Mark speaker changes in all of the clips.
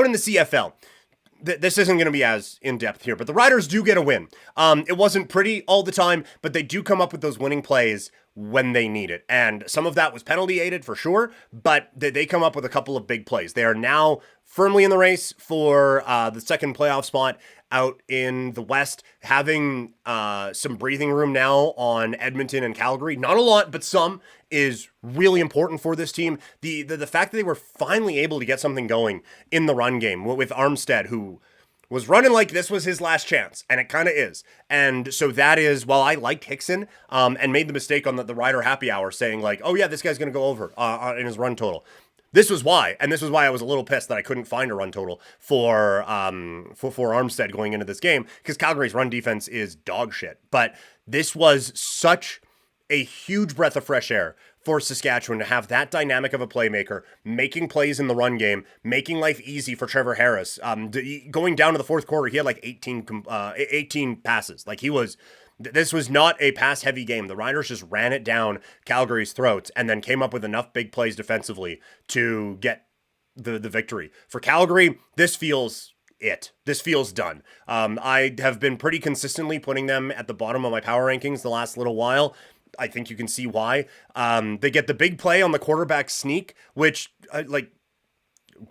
Speaker 1: out in the CFL, this isn't going to be as in-depth here, but the Riders do get a win. It wasn't pretty all the time, but they do come up with those winning plays when they need it. And some of that was penalty aided for sure, but they come up with a couple of big plays. They are now firmly in the race for the second playoff spot out in the West, having some breathing room now on Edmonton and Calgary. Not a lot, but some is really important for this team. The fact that they were finally able to get something going in the run game with Armstead, who was running like this was his last chance, and it kind of is. And so that is, while I liked Hickson and made the mistake on the Rider happy hour saying like, oh yeah, this guy's going to go over in his run total. This was why, and this was why I was a little pissed that I couldn't find a run total for Armstead going into this game, because Calgary's run defense is dog shit. But this was such a huge breath of fresh air for Saskatchewan to have that dynamic of a playmaker, making plays in the run game, making life easy for Trevor Harris. Going down to the fourth quarter, he had like 18 passes. Like this was not a pass-heavy game. The Riders just ran it down Calgary's throats and then came up with enough big plays defensively to get the victory. For Calgary, this feels done. I have been pretty consistently putting them at the bottom of my power rankings the last little while. I think you can see why. They get the big play on the quarterback sneak, which,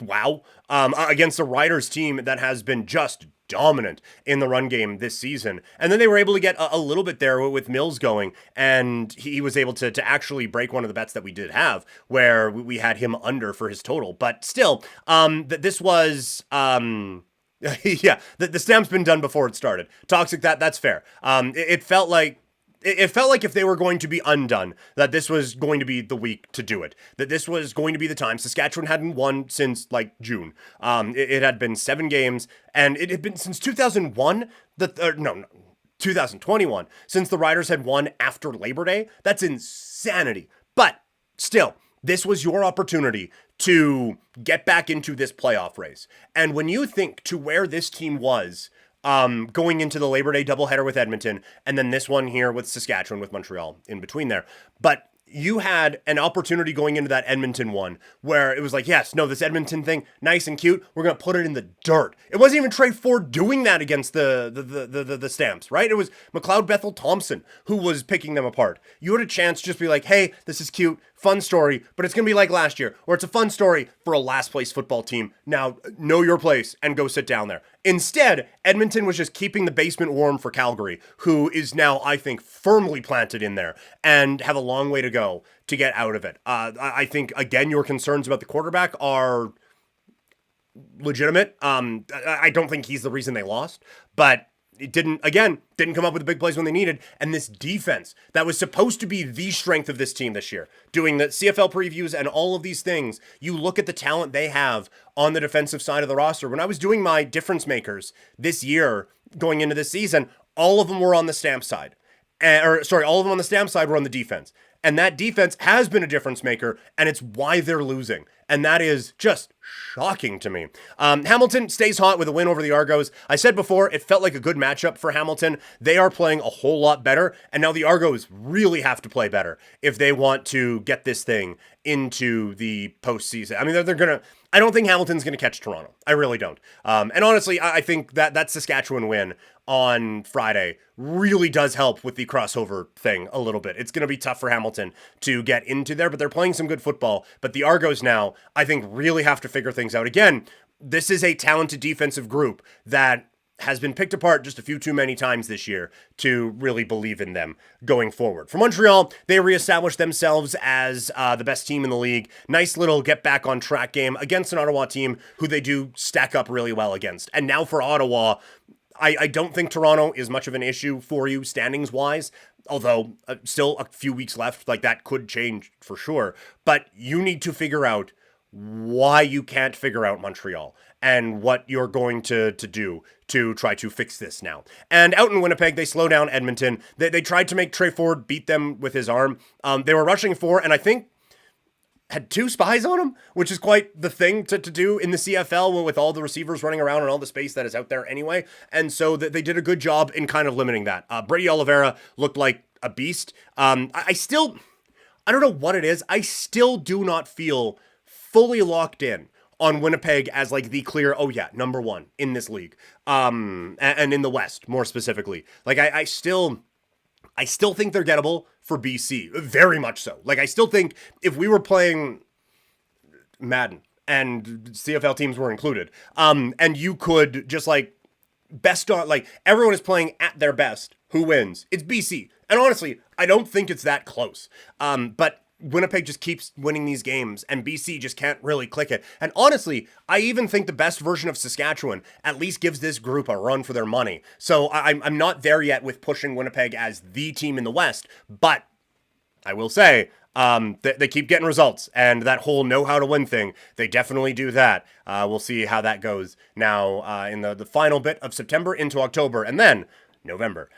Speaker 1: wow. Against a Riders team that has been just dominant in the run game this season. And then they were able to get a little bit there with Mills going, and he was able to actually break one of the bets that we did have, where we had him under for his total. But still, this was... yeah, the stamp's been done before it started. Toxic, that's fair. It felt like if they were going to be undone, that this was going to be the week to do it. That this was going to be the time. Saskatchewan hadn't won since like June. It had been 7 games, and it had been since 2001. 2021, since the Riders had won after Labor Day. That's insanity. But still, this was your opportunity to get back into this playoff race. And when you think to where this team was going into the Labor Day doubleheader with Edmonton, and then this one here with Saskatchewan, with Montreal in between there. But you had an opportunity going into that Edmonton one where it was like, yes, no, this Edmonton thing, nice and cute. We're going to put it in the dirt. It wasn't even Trey Ford doing that against the Stamps, right? It was McLeod Bethel Thompson who was picking them apart. You had a chance to just be like, hey, this is cute, fun story, but it's going to be like last year, or it's a fun story for a last place football team. Now, know your place and go sit down there. Instead, Edmonton was just keeping the basement warm for Calgary, who is now, I think, firmly planted in there and have a long way to go to get out of it. I think, again, your concerns about the quarterback are legitimate. I don't think he's the reason they lost, but it didn't come up with the big plays when they needed. And this defense that was supposed to be the strength of this team this year, doing the CFL previews and all of these things, you look at the talent they have on the defensive side of the roster. When I was doing my difference makers this year going into this season, all of them were on the Stamp side. All of them on the Stamp side were on the defense. And that defense has been a difference maker, and it's why they're losing. And that is just shocking to me. Hamilton stays hot with a win over the Argos. I said before, it felt like a good matchup for Hamilton. They are playing a whole lot better, and now the Argos really have to play better if they want to get this thing into the postseason. I mean, they're going to... I don't think Hamilton's going to catch Toronto. I really don't. And honestly, I think that Saskatchewan win on Friday really does help with the crossover thing a little bit. It's going to be tough for Hamilton to get into there, but they're playing some good football. But the Argos now, I think, really have to figure things out. Again, this is a talented defensive group that has been picked apart just a few too many times this year to really believe in them going forward. For Montreal, they reestablished themselves as the best team in the league. Nice little get back on track game against an Ottawa team who they do stack up really well against. And now for Ottawa, I don't think Toronto is much of an issue for you standings-wise, although still a few weeks left, like that could change for sure. But you need to figure out why you can't figure out Montreal and what you're going to do to try to fix this now. And out in Winnipeg, they slow down Edmonton. They tried to make Trey Ford beat them with his arm. They were rushing 4, and I think had 2 spies on him, which is quite the thing to do in the CFL with all the receivers running around and all the space that is out there anyway. And so they did a good job in kind of limiting that. Brady Oliveira looked like a beast. I don't know what it is. I still do not feel fully locked in on Winnipeg as like the clear, oh yeah, number one in this league, and in the West more specifically. Like I still think they're gettable for BC, very much so. Like I still think if we were playing Madden and CFL teams were included, and you could just like best on, like everyone is playing at their best, who wins? It's BC. And honestly, I don't think it's that close. But Winnipeg just keeps winning these games, and BC just can't really click it. And honestly, I even think the best version of Saskatchewan at least gives this group a run for their money. So I'm not there yet with pushing Winnipeg as the team in the West, but I will say, they keep getting results, and that whole know how to win thing, they definitely do that. We'll see how that goes now in the final bit of September into October, and then November.